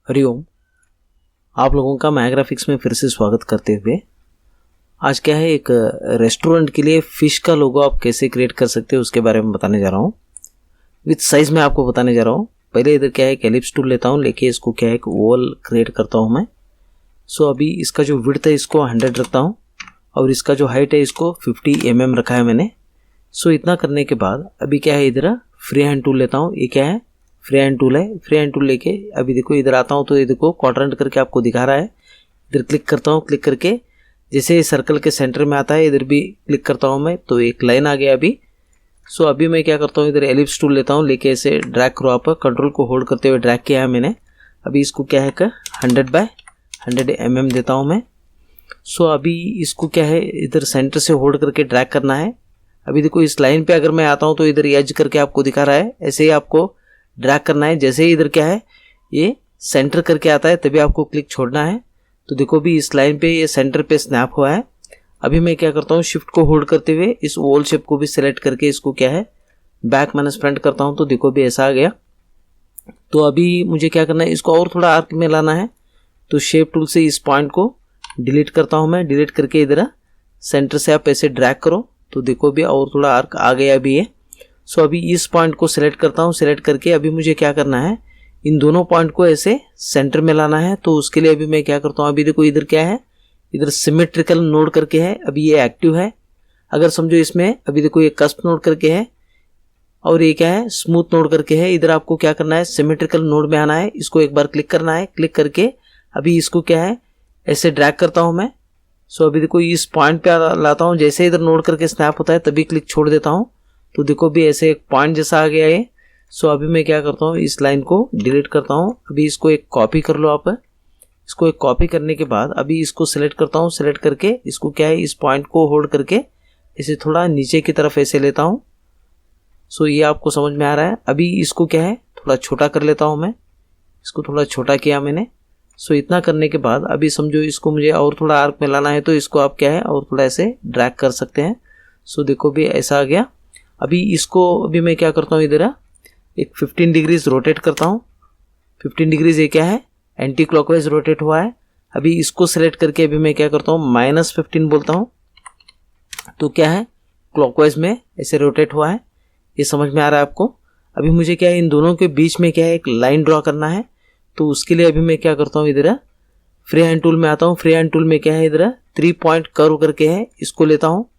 हरिओम। आप लोगों का माया ग्राफिक्स में फिर से स्वागत करते हुए आज क्या है, एक रेस्टोरेंट के लिए फिश का लोगो आप कैसे क्रिएट कर सकते हैं उसके बारे में बताने जा रहा हूँ। विथ साइज में आपको बताने जा रहा हूँ। पहले इधर क्या है, एक एलिप्स टूल लेता हूँ, लेके इसको क्या है एक ओवल क्रिएट करता हूँ मैं। सो अभी इसका जो विड्थ है इसको 100 रखता हूँ और इसका जो हाइट है इसको 50 mm रखा है मैंने। सो इतना करने के बाद अभी क्या है, इधर फ्री हैंड टूल लेता हूँ। ये क्या है, फ्री हैंड टूल है। फ्री हैंड टूल लेके अभी देखो इधर आता हूँ तो ये देखो क्वाड्रेंट करके आपको दिखा रहा है। इधर क्लिक करता हूँ, क्लिक करके जैसे सर्कल के सेंटर में आता है इधर भी क्लिक करता हूँ मैं, तो एक लाइन आ गया अभी। सो अभी मैं क्या करता हूँ, इधर एलिप्स टूल लेता हूँ, लेके ऐसे ड्रैग करो आप, कंट्रोल को होल्ड करते हुए ड्रैग किया है मैंने। अभी इसको क्या है 100/100 mm देता हूँ मैं। सो अभी इसको क्या है, इधर सेंटर से होल्ड करके ड्रैग करना है। अभी देखो इस लाइन पे अगर मैं आता हूँ तो इधर एज करके आपको दिखा रहा है, ऐसे ही आपको ड्रैग करना है। जैसे ही इधर क्या है ये सेंटर करके आता है तभी आपको क्लिक छोड़ना है। तो देखो भी इस लाइन पे ये सेंटर पे स्नैप हुआ है। अभी मैं क्या करता हूँ, शिफ्ट को होल्ड करते हुए इस ओवल शेप को भी सिलेक्ट करके इसको क्या है बैक माइनस फ्रंट करता हूँ, तो देखो भी ऐसा आ गया। तो अभी मुझे क्या करना है, इसको और थोड़ा आर्क में लाना है। तो शेप टूल से इस पॉइंट को डिलीट करता हूँ मैं। डिलीट करके इधर सेंटर से आप ऐसे ड्रैग करो तो देखो भी और थोड़ा आर्क आ गया अभी ये। सो अभी इस पॉइंट को सिलेक्ट करता हूँ। सिलेक्ट करके अभी मुझे क्या करना है, इन दोनों पॉइंट को ऐसे सेंटर में लाना है। तो उसके लिए अभी मैं क्या करता हूँ, अभी देखो इधर क्या है, इधर सिमेट्रिकल नोड करके है, अभी ये एक्टिव है। अगर समझो इसमें अभी देखो ये कस्प नोड करके है और ये क्या है स्मूथ नोड करके है। इधर आपको क्या करना है, सिमेट्रिकल नोड में आना है, इसको एक बार क्लिक करना है। क्लिक करके अभी इसको क्या है ऐसे ड्रैग करता हूँ मैं। सो अभी देखो इस पॉइंट पे लाता हूँ, जैसे इधर नोड करके स्नैप होता है तभी क्लिक छोड़ देता हूँ। तो देखो भी ऐसे एक पॉइंट जैसा आ गया है। सो अभी मैं क्या करता हूँ, इस लाइन को डिलीट करता हूँ। अभी इसको एक कॉपी कर लो आप। इसको एक कॉपी करने के बाद अभी इसको सिलेक्ट करता हूँ। सिलेक्ट करके इसको क्या है इस पॉइंट को होल्ड करके इसे थोड़ा नीचे की तरफ ऐसे लेता हूँ। सो ये आपको समझ में आ रहा है। अभी इसको क्या है थोड़ा छोटा कर लेता हूँ मैं। इसको थोड़ा छोटा किया मैंने। सो इतना करने के बाद अभी समझो इसको मुझे और थोड़ा आर्क में लाना है, तो इसको आप क्या है और थोड़ा ऐसे ड्रैग कर सकते हैं। सो देखो भी ऐसा आ गया। अभी इसको अभी मैं क्या करता हूँ, इधर एक 15 डिग्रीज रोटेट करता हूँ। 15 डिग्रीज ये क्या है एंटी क्लॉकवाइज रोटेट हुआ है। अभी इसको सेलेक्ट करके अभी मैं क्या करता हूँ -15 बोलता हूँ, तो क्या है क्लॉकवाइज में ऐसे रोटेट हुआ है। ये समझ में आ रहा है आपको। अभी मुझे क्या है इन दोनों के बीच में क्या है एक लाइन ड्रॉ करना है। तो उसके लिए अभी मैं क्या करता हूँ, इधर फ्री हैंड टूल में आता हूँ। फ्री हैंड टूल में क्या है इधर 3 पॉइंट कर्व करके है, इसको लेता हूँ।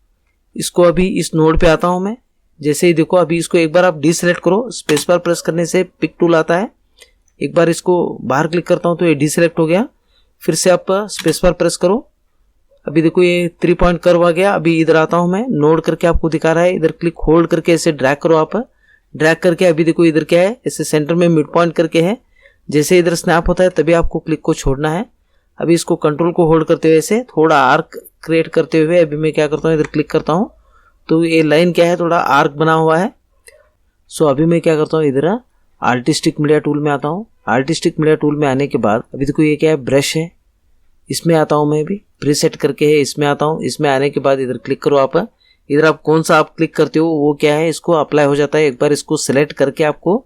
इसको अभी इस नोड पे आता हूँ मैं। जैसे ही देखो अभी इसको एक बार आप डीसेलेक्ट करो, स्पेस बार प्रेस करने से पिक टूल आता है। एक बार इसको बाहर क्लिक करता हूँ तो ये डीसेलेक्ट हो गया। फिर से आप स्पेस बार प्रेस करो। अभी देखो ये 3 पॉइंट कर्व आ गया। अभी इधर आता हूँ मैं, नोड करके आपको दिखा रहा है। इधर क्लिक होल्ड करके ऐसे ड्रैग करो आप। ड्रैग करके अभी देखो इधर क्या है ऐसे सेंटर में मिड पॉइंट करके है। जैसे इधर स्नैप होता है तभी आपको क्लिक को छोड़ना है। अभी इसको कंट्रोल को होल्ड करते हुए ऐसे थोड़ा आर्क क्रिएट करते हुए अभी मैं क्या करता हूँ, इधर क्लिक करता हूँ तो ये लाइन क्या है थोड़ा आर्क बना हुआ है। सो अभी मैं क्या करता हूँ, इधर आर्टिस्टिक मीडिया टूल में आता हूँ। आर्टिस्टिक मीडिया टूल में आने के बाद अभी देखो ये क्या है ब्रश है, इसमें आता हूँ मैं भी प्रीसेट करके है, इसमें आता हूँ। इसमें आने के बाद इधर क्लिक करो आप। इधर आप कौन सा आप क्लिक करते हो वो क्या है इसको अप्लाई हो जाता है। एक बार इसको सिलेक्ट करके आपको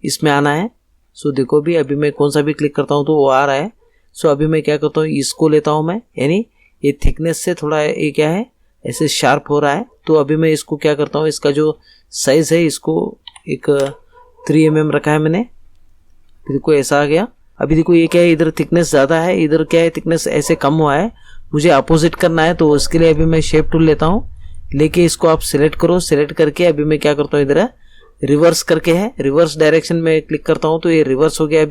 इसमें आना है। सो देखो भी अभी मैं कौन सा भी क्लिक करता हूँ तो वो आ रहा है। सो अभी मैं क्या करता हूँ, इसको लेता हूँ मैं, यानी ये थिकनेस से थोड़ा ये क्या है ऐसे शार्प हो रहा है। तो अभी मैं इसको क्या करता हूँ, इसका जो साइज है इसको एक 3 mm रखा है मैंने। देखो ऐसा आ गया। अभी देखो ये क्या है इधर थिकनेस ज़्यादा है, इधर क्या है थिकनेस ऐसे कम हुआ है। मुझे अपोजिट करना है तो उसके लिए अभी मैं शेप टूल लेता हूँ। लेके इसको आप सिलेक्ट करो। सिलेक्ट करके अभी मैं क्या करता हूँ, इधर रिवर्स करके है, रिवर्स डायरेक्शन में क्लिक करता हूँ तो ये रिवर्स हो गया।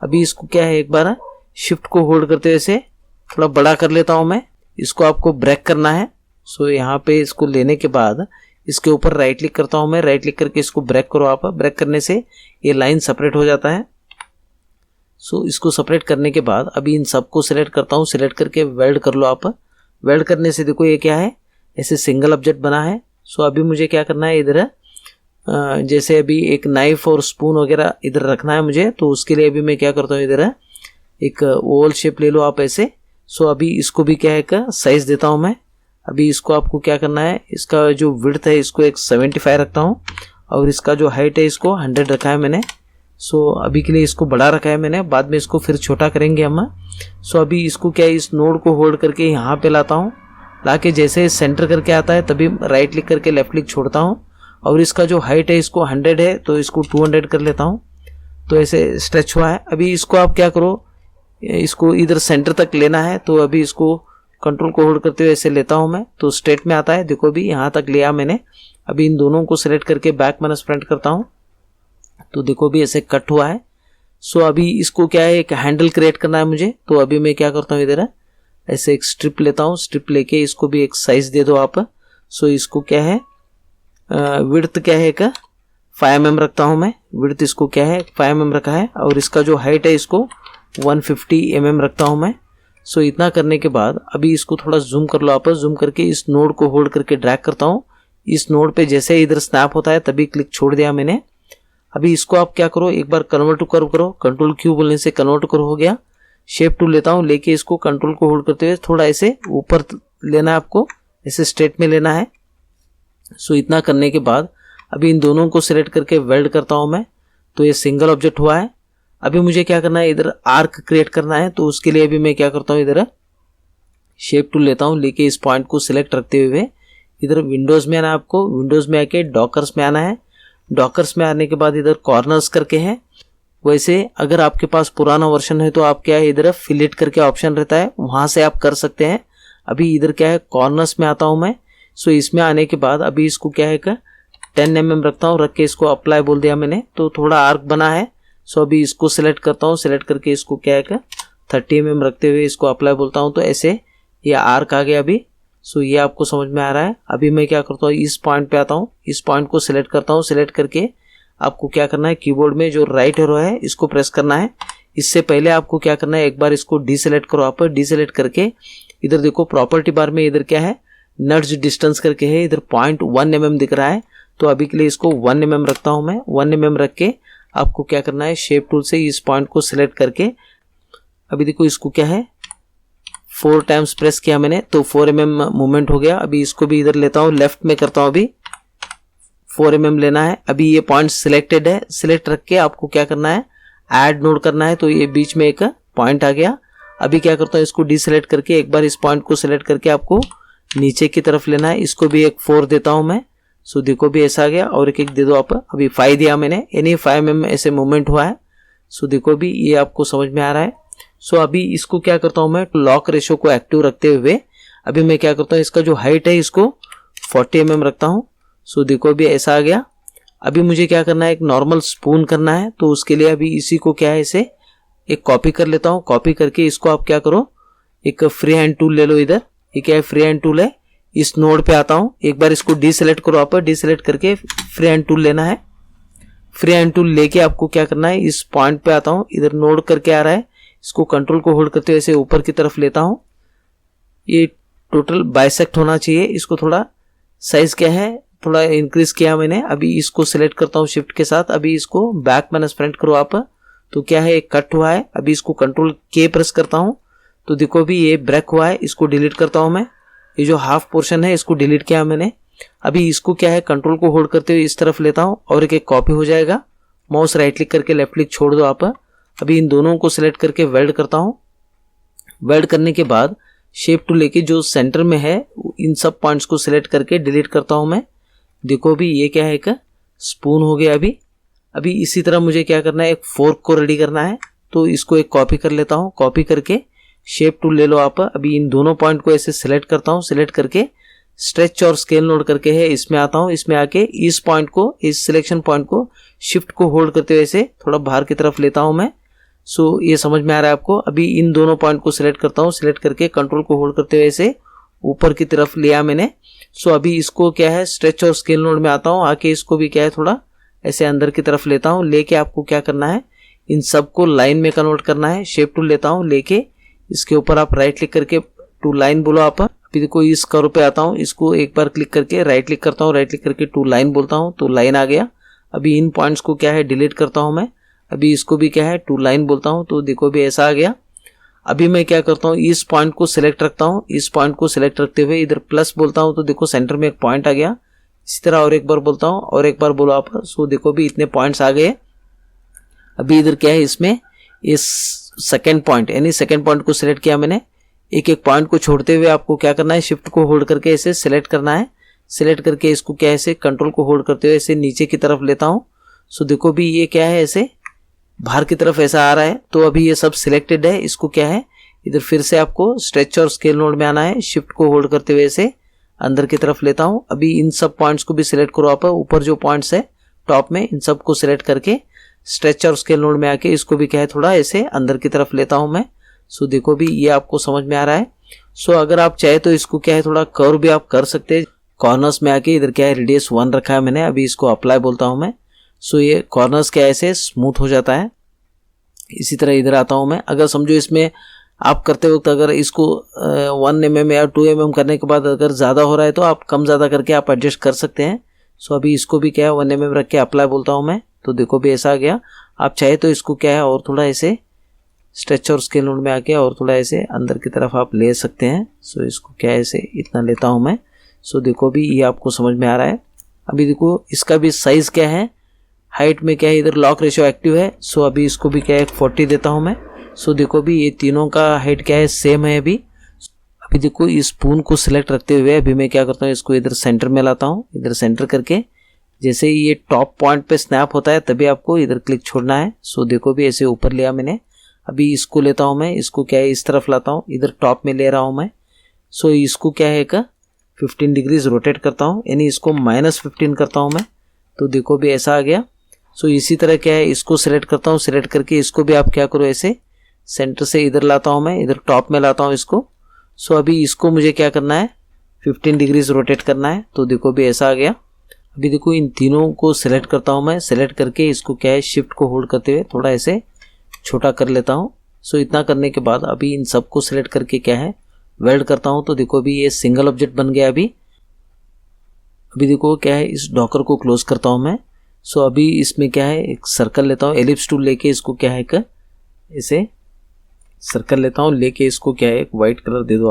अभी इसको क्या है एक बार शिफ्ट को होल्ड करते हुए से थोड़ा बड़ा कर लेता हूँ मैं। इसको आपको ब्रेक करना है। सो यहाँ पे इसको लेने के बाद इसके ऊपर राइट क्लिक करता हूँ मैं। राइट क्लिक करके इसको ब्रेक करो आप। ब्रेक करने से ये लाइन सेपरेट हो जाता है। सो इसको सेपरेट करने के बाद अभी इन सबको सिलेक्ट करता हूँ। सिलेक्ट करके वेल्ड कर लो आप। वेल्ड करने से देखो ये क्या है ऐसे सिंगल ऑब्जेक्ट बना है। सो अभी मुझे क्या करना है, इधर जैसे अभी एक नाइफ और स्पून वगैरह इधर रखना है मुझे। तो उसके लिए अभी मैं क्या करता हूँ, इधर एक ओवल शेप ले लो आप ऐसे। सो अभी इसको भी क्या है एक साइज देता हूँ मैं। अभी इसको आपको क्या करना है, इसका जो विड्थ है इसको एक 75 रखता हूँ और इसका जो हाइट है इसको 100 रखा है मैंने। सो अभी के लिए इसको बड़ा रखा है मैंने, बाद में इसको फिर छोटा करेंगे हम। सो अभी इसको क्या है, इस नोड को होल्ड करके यहाँ पे लाता हूँ, लाके जैसे सेंटर करके आता है तभी राइट क्लिक करके लेफ्ट क्लिक छोड़ता हूँ, और इसका जो हाइट है इसको 100 है तो इसको 200 कर लेता हूँ। तो ऐसे स्ट्रेच हुआ है। अभी इसको आप क्या करो, इसको इधर सेंटर तक लेना है, तो अभी इसको कंट्रोल को होल्ड करते हुए ऐसे लेता हूँ मैं, तो स्ट्रेट में आता है। देखो अभी यहाँ तक लिया मैंने। अभी इन दोनों को सिलेक्ट करके बैक माइनस फ्रंट करता हूँ, तो देखो भी ऐसे कट हुआ है। सो अभी इसको क्या है, एक हैंडल क्रिएट करना है मुझे। तो अभी मैं क्या करता हूँ, इधर ऐसे एक स्ट्रिप लेता हूँ, स्ट्रिप लेके इसको भी एक साइज दे दो आप। सो इसको क्या है, विड्थ क्या है, एक 5 mm रखता हूँ मैं। विड्थ इसको क्या है 5 mm रखा है, और इसका जो हाइट है इसको 150 mm रखता हूँ मैं। सो इतना करने के बाद अभी इसको थोड़ा जूम कर लो आप। जूम करके इस नोड को होल्ड करके ड्रैग करता हूँ। इस नोड पे जैसे इधर स्नैप होता है तभी क्लिक छोड़ दिया मैंने। अभी इसको आप क्या करो, एक बार कन्वर्ट टू कर्व करो, कंट्रोल क्यू बोलने से कन्वर्ट कर्व हो गया। शेप टूल लेता हूँ, लेके इसको कंट्रोल को होल्ड करते हुए थोड़ा ऐसे ऊपर लेना है आपको, ऐसे स्ट्रेट में लेना है। सो इतना करने के बाद अभी इन दोनों को सिलेक्ट करके वेल्ड करता हूँ मैं। तो ये सिंगल ऑब्जेक्ट हुआ है। अभी मुझे क्या करना है, इधर आर्क क्रिएट करना है। तो उसके लिए अभी मैं क्या करता हूँ, इधर शेप टूल लेता हूँ, लेके इस पॉइंट को सिलेक्ट रखते हुए इधर विंडोज में आना है आपको। विंडोज में आके डॉकर्स में आना है। डॉकर्स में आने के बाद इधर कॉर्नर्स करके है। वैसे अगर आपके पास पुराना वर्जन है तो आप क्या है, इधर फिलेट करके ऑप्शन रहता है, वहां से आप कर सकते हैं। अभी इधर क्या है, कॉर्नर्स में आता हूं मैं। सो इसमें आने के बाद अभी इसको क्या है 10 mm रखता हूँ, रख के इसको अप्लाई बोल दिया मैंने, तो थोड़ा आर्क बना है। सो अभी इसको सिलेक्ट करता हूँ, सिलेक्ट करके इसको क्या है 30 mm रखते हुए इसको अप्लाई बोलता हूँ, तो ऐसे ये आर्क आ गया अभी। सो ये आपको समझ में आ रहा है। अभी मैं क्या करता हूँ, इस पॉइंट पे आता हूँ, इस पॉइंट को सिलेक्ट करता हूँ। सिलेक्ट करके आपको क्या करना है, कीबोर्ड में जो राइट एरो है इसको प्रेस करना है। इससे पहले आपको क्या करना है, एक बार इसको डीसेलेक्ट करो आप। डीसेलेक्ट करके इधर देखो प्रॉपर्टी बार में इधर क्या है, नट्स डिस्टेंस करके है, इधर 0.1 mm दिख रहा है। तो अभी के लिए इसको 1 mm रखता हूं मैं। 1 mm रख के आपको क्या करना है, शेप टूल से इस पॉइंट को सिलेक्ट करके अभी देखो इसको क्या है 4 टाइम्स प्रेस किया मैंने, तो 4 mm मूवमेंट हो गया। अभी इसको भी इधर लेता हूँ, लेफ्ट में करता हूँ, अभी 4 mm लेना है। अभी ये पॉइंट सिलेक्टेड है, सिलेक्ट रख के आपको क्या करना है, ऐड नोड करना है। तो ये बीच में एक पॉइंट आ गया। अभी क्या करता हूँ, इसको डीसेलेक्ट करके एक बार इस पॉइंट को सिलेक्ट करके आपको नीचे की तरफ लेना है। इसको भी एक 4 देता हूं मैं। सो देखो भी ऐसा आ गया, और एक दे दो आप। अभी 5 दिया मैंने, यानी 5 mm ऐसे मूवमेंट हुआ है। सो देखो भी ये आपको समझ में आ रहा है। सो अभी इसको क्या करता हूं मैं, लॉक रेशो को एक्टिव रखते हुए अभी मैं क्या करता हूँ, इसका जो हाइट है इसको 40 mm रखता हूँ। सो देखो भी ऐसा आ गया। अभी मुझे क्या करना है, एक नॉर्मल स्पून करना है। तो उसके लिए अभी इसी को क्या है, इसे एक कॉपी कर लेता हूँ। कॉपी करके इसको आप क्या करो, एक फ्री हैंड टूल ले लो। इधर ये क्या है, फ्री हैंड टूल है। इस नोड पे आता हूँ, एक बार इसको डीसेलेक्ट करो आप। डीसेलेक्ट करके फ्री हैंड टूल लेना है। फ्री हैंड टूल लेके आपको क्या करना है, इस पॉइंट पे आता हूँ, इधर नोड करके आ रहा है, इसको कंट्रोल को होल्ड करते हुए ऐसे ऊपर की तरफ लेता हूँ। ये टोटल बाइसेक्ट होना चाहिए। इसको थोड़ा साइज क्या है, थोड़ा इंक्रीज किया मैंने। अभी इसको सिलेक्ट करता हूँ शिफ्ट के साथ। अभी इसको बैक माइनस फ्रंट करो आप, तो क्या है, एक कट हुआ है। अभी इसको कंट्रोल के प्रेस करता हूँ, तो देखो भी ये ब्रेक हुआ है। इसको डिलीट करता हूँ मैं। ये जो हाफ पोर्शन है इसको डिलीट किया मैंने। अभी इसको क्या है, कंट्रोल को होल्ड करते हुए इस तरफ लेता हूँ, और एक कॉपी हो जाएगा। माउस राइट क्लिक करके लेफ्ट क्लिक छोड़ दो आप। अभी इन दोनों को सिलेक्ट करके वेल्ड करता हूँ। वेल्ड करने के बाद शेप टूल लेके जो सेंटर में है इन सब पॉइंट्स को सिलेक्ट करके डिलीट करता हूँ मैं। देखो भी ये क्या है, एक स्पून हो गया। अभी इसी तरह मुझे क्या करना है, एक फोर्क को रेडी करना है। तो इसको एक कॉपी कर लेता हूँ। कॉपी करके शेप टूल ले लो आप। अभी इन दोनों पॉइंट को ऐसे सिलेक्ट करता हूँ। सिलेक्ट करके स्ट्रेच और स्केल नोड करके है, इसमें आता हूँ। इसमें आके इस पॉइंट को, इस सिलेक्शन पॉइंट को शिफ्ट को होल्ड करते हुए ऐसे थोड़ा बाहर की तरफ लेता हूँ मैं। सो ये समझ में आ रहा है आपको। अभी इन दोनों पॉइंट को सिलेक्ट करता हूँ। सिलेक्ट करके कंट्रोल को होल्ड करते हुए ऐसे ऊपर की तरफ लिया मैंने। सो अभी इसको क्या है, स्ट्रेच और स्केल नोड में आता हूँ। आके इसको भी क्या है, थोड़ा ऐसे अंदर की तरफ लेता हूँ। लेके आपको क्या करना है, इन सबको लाइन में कन्वर्ट करना है। शेप टूल लेता हूँ, लेके इसके ऊपर आप राइट क्लिक करके टू लाइन बोलो आप। अभी देखो इस कर्व पे आता हूँ, इसको एक बार क्लिक करके राइट क्लिक करता हूँ। राइट क्लिक करके टू लाइन बोलता हूँ, तो लाइन आ गया। अभी इन पॉइंट्स को क्या है, डिलीट करता हूँ मैं। अभी इसको भी क्या है, टू लाइन बोलता हूँ, तो देखो भी ऐसा आ गया। अभी मैं क्या करता हूँ, इस पॉइंट को सिलेक्ट रखता हूँ। इस पॉइंट को सिलेक्ट रखते हुए इधर प्लस बोलता हूँ, तो देखो सेंटर में एक पॉइंट आ गया। इसी तरह और एक बार बोलता हूँ, और एक बार बोलो आप। सो देखो भी इतने पॉइंट्स आ गए। अभी इधर क्या है, इसमें इस सेकेंड पॉइंट यानी सेकेंड पॉइंट को सिलेक्ट किया मैंने। एक एक पॉइंट को छोड़ते हुए आपको क्या करना है, शिफ्ट को होल्ड करके इसे सिलेक्ट करना है। सिलेक्ट करके इसको क्या है, ऐसे कंट्रोल को होल्ड करते हुए इसे नीचे की तरफ लेता हूँ। सो देखो भी ये क्या है, ऐसे बाहर की तरफ ऐसा आ रहा है। तो अभी ये सब सिलेक्टेड है। इसको क्या है, इधर फिर से आपको स्ट्रेच और स्केल मोड में आना है। शिफ्ट को होल्ड करते हुए इसे अंदर की तरफ लेता हूँ। अभी इन सब पॉइंट्स को भी सिलेक्ट करो आप, ऊपर जो पॉइंट्स है टॉप में, इन सब को सिलेक्ट करके स्ट्रेच और स्केल मोड में आके इसको भी क्या है, थोड़ा ऐसे अंदर की तरफ लेता हूँ मैं। सो देखो भी ये आपको समझ में आ रहा है। सो अगर आप चाहे तो इसको क्या है, थोड़ा कर्व भी आप कर सकते हैं। कॉर्नर्स में आके इधर क्या है, रेडियस 1 रखा है मैंने। अभी इसको अप्लाई बोलता हूँ मैं। सो ये कॉर्नर्स क्या ऐसे स्मूथ हो जाता है। इसी तरह इधर आता हूँ मैं। अगर समझो इसमें आप करते वक्त अगर इसको 1 mm या 2 mm करने के बाद अगर ज़्यादा हो रहा है तो आप कम ज़्यादा करके आप एडजस्ट कर सकते हैं। सो अभी इसको भी क्या है 1 mm रख के अप्लाई बोलता हूँ मैं। तो देखो भी ऐसा आ गया। आप चाहे तो इसको क्या है और थोड़ा ऐसे स्ट्रेच और स्केल मोड में आके और थोड़ा ऐसे अंदर की तरफ आप ले सकते हैं। सो इसको क्या है, ऐसे इतना लेता हूँ मैं। सो देखो भी ये आपको समझ में आ रहा है। अभी देखो इसका भी साइज़ क्या है, हाइट में क्या है, इधर लॉक रेशियो एक्टिव है। सो अभी इसको भी क्या है 40 देता हूँ मैं। सो देखो भी ये तीनों का हाइट क्या है, सेम है। अभी देखो इस स्पून को सिलेक्ट रखते हुए अभी मैं क्या करता हूँ, इसको इधर सेंटर में लाता हूँ। इधर सेंटर करके जैसे ही ये टॉप पॉइंट पे स्नैप होता है तभी आपको इधर क्लिक छोड़ना है। सो देखो भी ऐसे ऊपर लिया मैंने। अभी इसको लेता हूँ मैं, इसको क्या है इस तरफ लाता हूँ, इधर टॉप में ले रहा हूँ मैं। सो इसको क्या है, एक 15 डिग्रीज रोटेट करता हूँ, यानी इसको -15 करता हूँ मैं। तो देखो भी ऐसा आ गया। सो इसी तरह क्या है, इसको सिलेक्ट करता हूँ। सिलेक्ट करके इसको भी आप क्या करो, ऐसे सेंटर से इधर लाता हूँ मैं, इधर टॉप में लाता हूँ इसको। सो अभी इसको मुझे क्या करना है, 15 डिग्रीज रोटेट करना है। तो देखो भी ऐसा आ गया। अभी देखो इन तीनों को सिलेक्ट करता हूँ मैं। सिलेक्ट करके इसको क्या है, शिफ्ट को होल्ड करते हुए थोड़ा ऐसे छोटा कर लेता हूँ। सो इतना करने के बाद अभी इन सबको सिलेक्ट करके क्या है, वेल्ड करता हूँ। तो देखो भी ये सिंगल ऑब्जेक्ट बन गया। अभी देखो क्या है, इस डॉकर को क्लोज करता हूँ मैं। सो अभी इसमें क्या है, एक सर्कल लेता हूँ, एलिप्स टूल लेके इसको क्या है, ऐसे सर्कल लेता हूँ। लेके इसको क्या है, एक वाइट कलर दे दो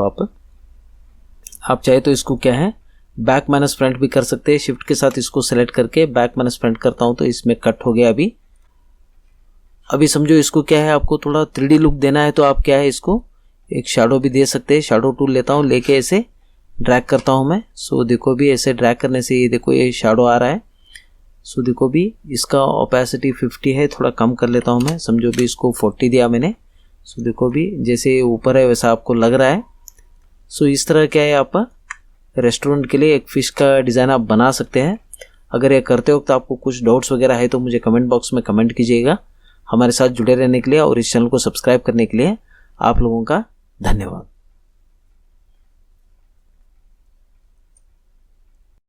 आप चाहे तो इसको क्या है बैक माइनस फ्रंट भी कर सकते हैं। शिफ्ट के साथ इसको सेलेक्ट करके बैक माइनस फ्रंट करता हूँ तो इसमें कट हो गया। अभी समझो इसको क्या है, आपको थोड़ा 3D लुक देना है तो आप क्या है, इसको एक शैडो भी दे सकते हैं। शैडो टूल लेता हूँ, लेके ऐसे ड्रैग करता हूँ मैं। सो देखो भी ऐसे ड्रैग करने से ये देखो ये शैडो आ रहा है। सो देखो भी इसका ओपेसिटी 50 है, थोड़ा कम कर लेता हूँ मैं। समझो भी इसको 40 दिया मैंने। सो देखो भी जैसे ऊपर है वैसा आपको लग रहा है। सो इस तरह क्या है, आप रेस्टोरेंट के लिए एक फ़िश का डिज़ाइन आप बना सकते हैं। अगर ये करते वक्त आपको कुछ डाउट्स वगैरह है तो मुझे कमेंट बॉक्स में कमेंट कीजिएगा। हमारे साथ जुड़े रहने के लिए और इस चैनल को सब्सक्राइब करने के लिए आप लोगों का धन्यवाद।